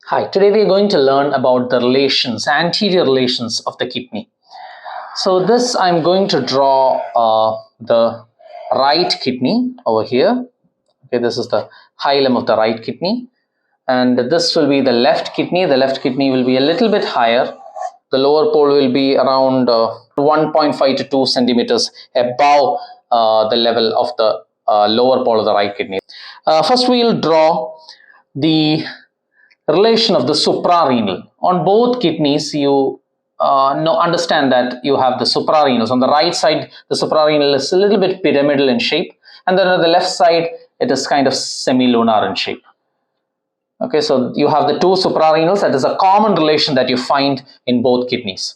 Hi, today we are going to learn about the relations, anterior relations of the kidney. So this I'm going to draw the right kidney over here. Okay, this is the hilum of the right kidney, and this will be the left kidney. The left kidney will be a little bit higher. The lower pole will be around 1.5 to 2 centimeters above the level of the lower pole of the right kidney. First we will draw the relation of the suprarenal. On both kidneys, you understand that you have the suprarenals. On the right side, the suprarenal is a little bit pyramidal in shape, and then on the left side, it is kind of semilunar in shape. Okay, so you have the two suprarenals. That is a common relation that you find in both kidneys.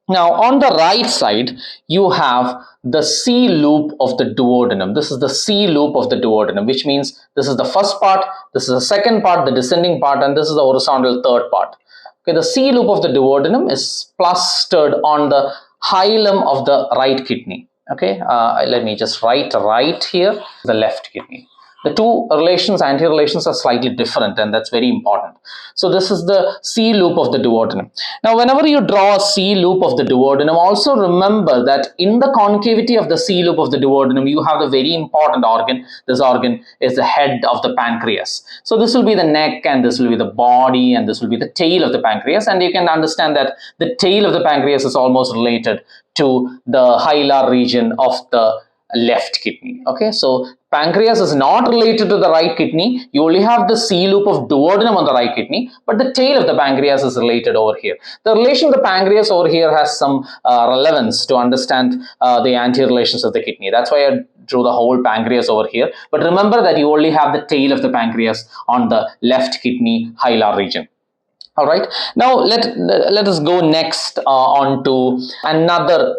Now, on the right side, you have the C loop of the duodenum. This is the C loop of the duodenum, which means this is the first part, this is the second part, the descending part, and this is the horizontal third part. Okay, the C loop of the duodenum is plastered on the hilum of the right kidney. Okay, let me just write right here, the left kidney. The two relations, anterior relations, are slightly different, and that's very important. So this is the C loop of the duodenum. Now, whenever you draw a C loop of the duodenum, also remember that in the concavity of the C loop of the duodenum, you have the very important organ. This organ is the head of the pancreas. So this will be the neck, and this will be the body, and this will be the tail of the pancreas. And you can understand that the tail of the pancreas is almost related to the hilar region of the left kidney. Okay, so pancreas is not related to the right kidney. You only have the C loop of duodenum on the right kidney, but the tail of the pancreas is related over here. The relation of the pancreas over here has some relevance to understand the anterior relations of the kidney. That's why I drew the whole pancreas over here. But remember that you only have the tail of the pancreas on the left kidney hilar region. All right. Now let us go next on to another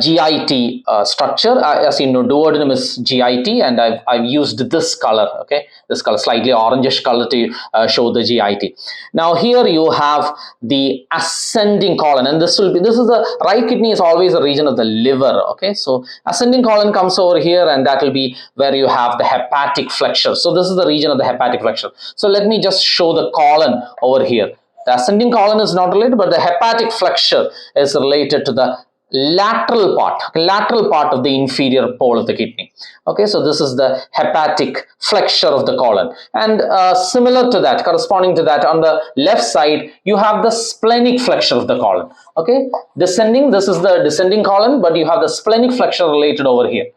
GIT structure. As you know, duodenum is GIT, and I've used this color. Okay, this color, slightly orangish color, to show the GIT. Now here you have the ascending colon, and this is the right kidney is always a region of the liver. Okay, so ascending colon comes over here, and that will be where you have the hepatic flexure. So this is the region of the hepatic flexure. So let me just show the colon over here. The ascending colon is not related, but the hepatic flexure is related to the lateral part of the inferior pole of the kidney. Okay, so this is the hepatic flexure of the colon, and similar to that, corresponding to that, on the left side you have the splenic flexure of the colon. Okay, descending, this is the descending colon, but you have the splenic flexure related over here.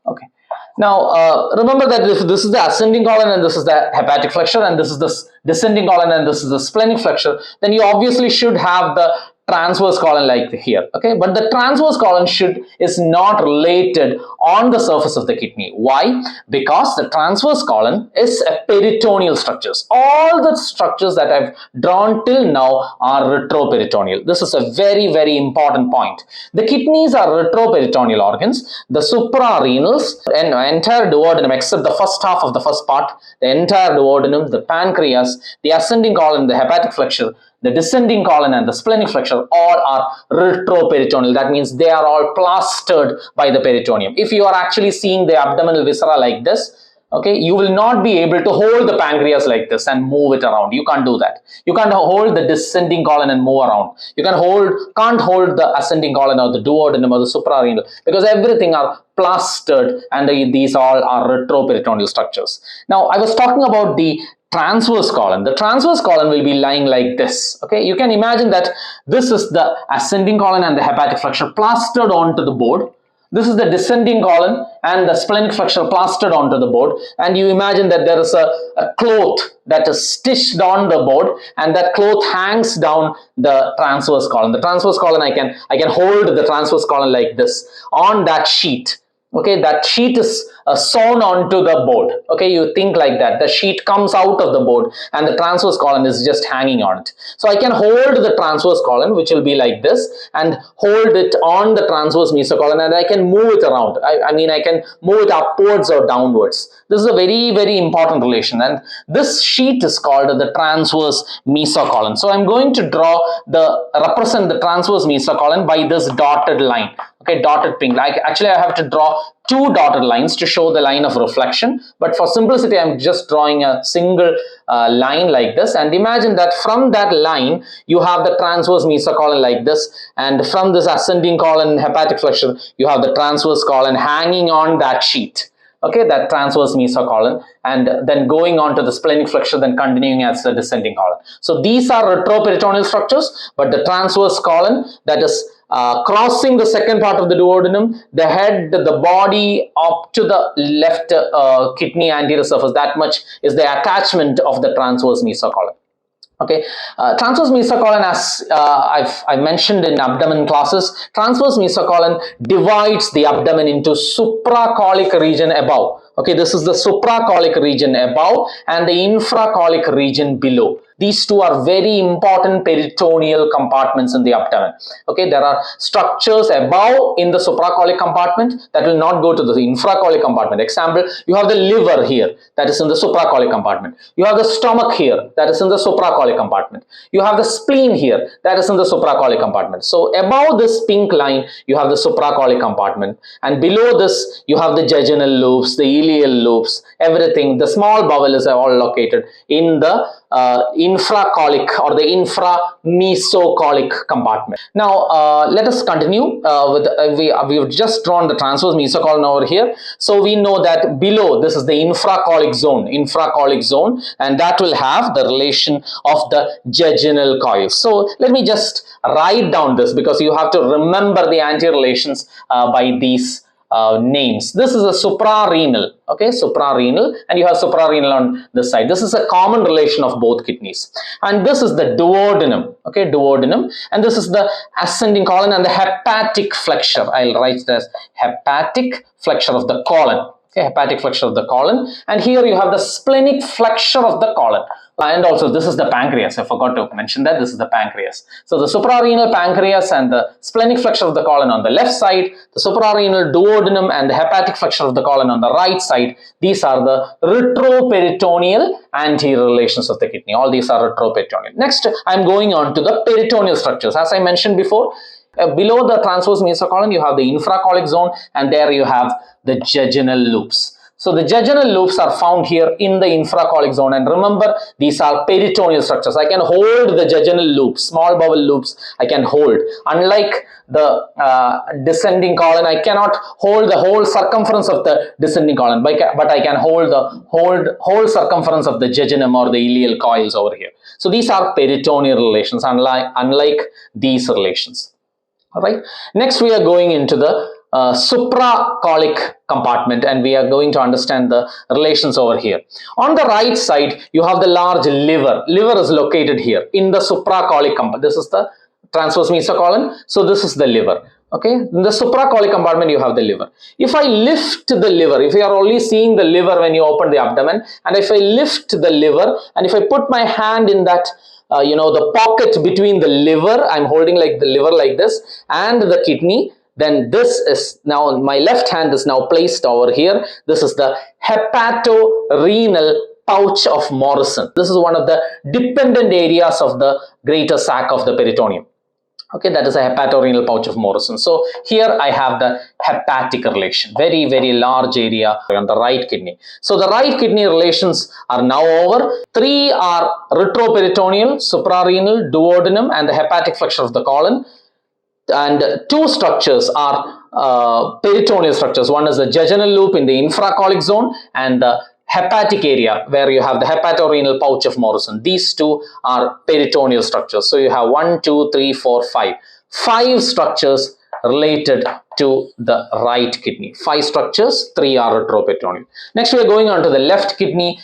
Okay, now remember that if this is the ascending colon and this is the hepatic flexure, and this is the descending colon and this is the splenic flexure, then you obviously should have the transverse colon like here. Okay, but the transverse colon is not related on the surface of the kidney. Why? Because the transverse colon is a peritoneal structures. All the structures that I've drawn till now are retroperitoneal. This is a very, very important point. The kidneys are retroperitoneal organs. The suprarenals and entire duodenum, except the first half of the first part, the entire duodenum, the pancreas, the ascending colon, the hepatic flexure, the descending colon, and the splenic flexure, all are retroperitoneal. That means they are all plastered by the peritoneum. If you are actually seeing the abdominal viscera like this, okay, you will not be able to hold the pancreas like this and move it around. You can't do that. You can't hold the descending colon and move around. You can't hold the ascending colon or the duodenum or the suprarenal, because everything are plastered, and these all are retroperitoneal structures. Now, I was talking about the transverse colon. The transverse colon will be lying like this. Okay, you can imagine that this is the ascending colon and the hepatic flexure plastered onto the board. This is the descending colon and the splenic flexure plastered onto the board, and you imagine that there is a cloth that is stitched on the board, and that cloth hangs down the transverse colon. The transverse colon, I can hold the transverse colon like this on that sheet. Okay, that sheet is sewn onto the board. Okay, you think like that. The sheet comes out of the board and the transverse colon is just hanging on it. So I can hold the transverse colon, which will be like this, and hold it on the transverse mesocolon, and I can move it around. I mean, I can move it upwards or downwards. This is a very, very important relation, and this sheet is called the transverse mesocolon. So I'm going to represent the transverse mesocolon by this dotted line. Okay, dotted pink. Actually, I have to draw two dotted lines to show the line of reflection, but for simplicity, I'm just drawing a single line like this, and imagine that from that line you have the transverse mesocolon like this, and from this ascending colon hepatic flexure you have the transverse colon hanging on that sheet. Okay, that transverse mesocolon, and then going on to the splenic flexure, then continuing as the descending colon. So these are retroperitoneal structures, but the transverse colon, that is crossing the second part of the duodenum, the head, the body up to the left kidney anterior surface, that much is the attachment of the transverse mesocolon. Okay, transverse mesocolon, as I mentioned in abdomen classes, transverse mesocolon divides the abdomen into supracolic region above. Okay, this is the supracolic region above and the infracolic region below. These two are very important peritoneal compartments in the abdomen. Okay, there are structures above in the supracolic compartment that will not go to the infracolic compartment. Example, you have the liver here, that is in the supracolic compartment. You have the stomach here, that is in the supracolic compartment. You have the spleen here, that is in the supracolic compartment. So above this pink line, you have the supracolic compartment, and below this, you have the jejunal loops, the ileal loops, everything. The small bowel is all located in the infracolic or the infra-mesocolic compartment. Now let us continue with we've just drawn the transverse mesocolon over here. So we know that below this is the infracolic zone, and that will have the relation of the jejunal coils. So let me just write down this, because you have to remember the anterior relations by these names. This is a suprarenal, okay, suprarenal, and you have suprarenal on this side. This is a common relation of both kidneys. And this is the duodenum, okay, duodenum, and this is the ascending colon and the hepatic flexure. I'll write it as hepatic flexure of the colon. Okay, hepatic flexure of the colon, and here you have the splenic flexure of the colon. And also this is the pancreas. I forgot to mention that this is the pancreas. So the suprarenal pancreas and the splenic flexure of the colon on the left side, the suprarenal duodenum and the hepatic flexure of the colon on the right side. These are the retroperitoneal anterior relations of the kidney. All these are retroperitoneal. Next, I'm going on to the peritoneal structures. As I mentioned before, below the transverse mesocolon, you have the infracolic zone, and there you have the jejunal loops. So the jejunal loops are found here in the infracolic zone, and remember, these are peritoneal structures. I can hold the jejunal loops, small bowel loops, I can hold. Unlike the descending colon, I cannot hold the whole circumference of the descending colon, but I can hold the whole circumference of the jejunum or the ileal coils over here. So these are peritoneal relations, unlike these relations. All right. Next, we are going into the supracolic compartment, and we are going to understand the relations over here. On the right side, you have the large liver. Liver is located here in the supracolic compartment. This is the transverse mesocolon. So this is the liver. Okay. In the supracolic compartment, you have the liver. If I lift the liver, if you are only seeing the liver when you open the abdomen, and if I lift the liver, and if I put my hand in that the pocket between the liver, I'm holding like the liver like this, and the kidney, then this is now, my left hand is now placed over here. This is the hepatorenal pouch of Morrison. This is one of the dependent areas of the greater sac of the peritoneum. Okay, that is a hepatorenal pouch of Morrison. So here I have the hepatic relation, very, very large area on the right kidney. So the right kidney relations are now over. 3 are retroperitoneal, suprarenal, duodenum, and the hepatic flexure of the colon. And 2 structures are peritoneal structures. One is the jejunal loop in the infracolic zone, and the hepatic area where you have the hepatorenal pouch of Morrison. These 2 are peritoneal structures. So you have 1, 2, 3, 4, 5. 5 structures related to the right kidney. 5 structures, 3 are retroperitoneal. Next, we are going on to the left kidney.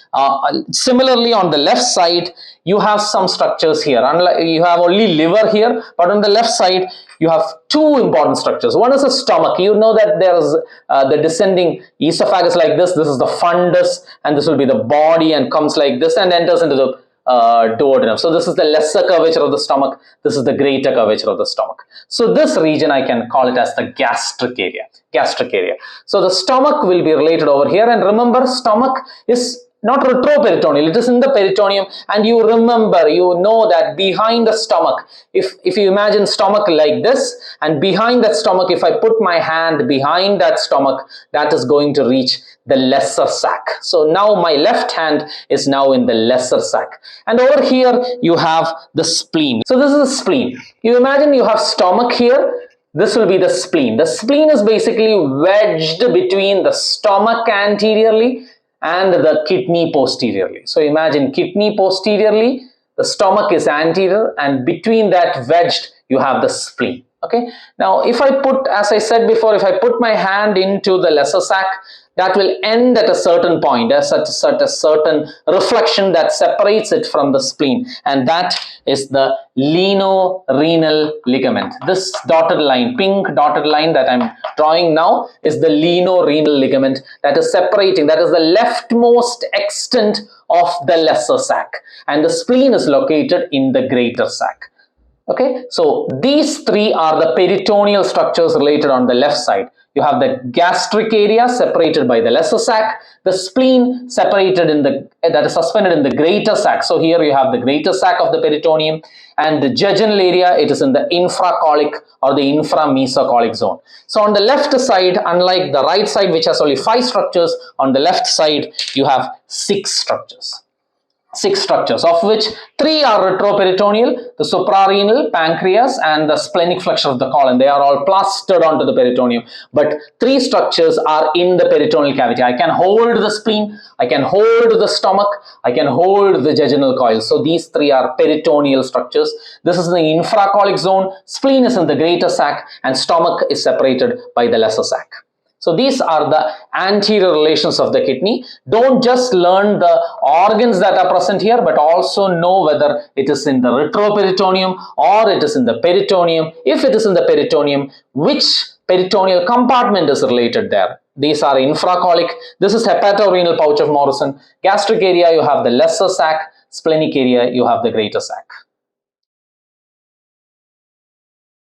Similarly, on the left side, you have some structures here. Unlike, you have only liver here, but on the left side, you have 2 important structures. One is the stomach. You know that there is the descending esophagus like this. This is the fundus, and this will be the body, and comes like this and enters into the duodenum. So this is the lesser curvature of the stomach. This is the greater curvature of the stomach. So this region, I can call it as the gastric area. Gastric area. So the stomach will be related over here, and remember, stomach is not retroperitoneal, it is in the peritoneum. And you remember, you know that behind the stomach, if you imagine stomach like this, and behind that stomach, if I put my hand behind that stomach, that is going to reach the lesser sac. So now my left hand is now in the lesser sac, and over here you have the spleen. So this is the spleen. You imagine you have stomach here. This will be the spleen. The spleen is basically wedged between the stomach anteriorly and the kidney posteriorly. So imagine kidney posteriorly, the stomach is anterior, and between that wedged you have the spleen. Okay, now if I put, as I said before, if I put my hand into the lesser sac, that will end at a certain point, as a certain reflection that separates it from the spleen, and that is the lienorenal ligament. This dotted line, pink dotted line that I'm drawing now, is the lienorenal ligament that is separating, that is the leftmost extent of the lesser sac, and the spleen is located in the greater sac. Okay, so these three are the peritoneal structures related on the left side. You have the gastric area separated by the lesser sac, the spleen separated in the, that is suspended in the greater sac. So here you have the greater sac of the peritoneum, and the jejunal area, it is in the infracolic or the inframesocolic zone. So on the left side, unlike the right side which has only 5 structures, on the left side you have 6 structures. 6 structures, of which 3 are retroperitoneal, the suprarenal, pancreas, and the splenic flexure of the colon. They are all plastered onto the peritoneum, but 3 structures are in the peritoneal cavity. I can hold the spleen, I can hold the stomach, I can hold the jejunal coil. So these 3 are peritoneal structures. This is the infracolic zone, spleen is in the greater sac, and stomach is separated by the lesser sac. So these are the anterior relations of the kidney. Don't just learn the organs that are present here, but also know whether it is in the retroperitoneum or it is in the peritoneum. If it is in the peritoneum, which peritoneal compartment is related there? These are infracolic. This is hepatorenal pouch of Morrison. Gastric area, you have the lesser sac. Splenic area, you have the greater sac.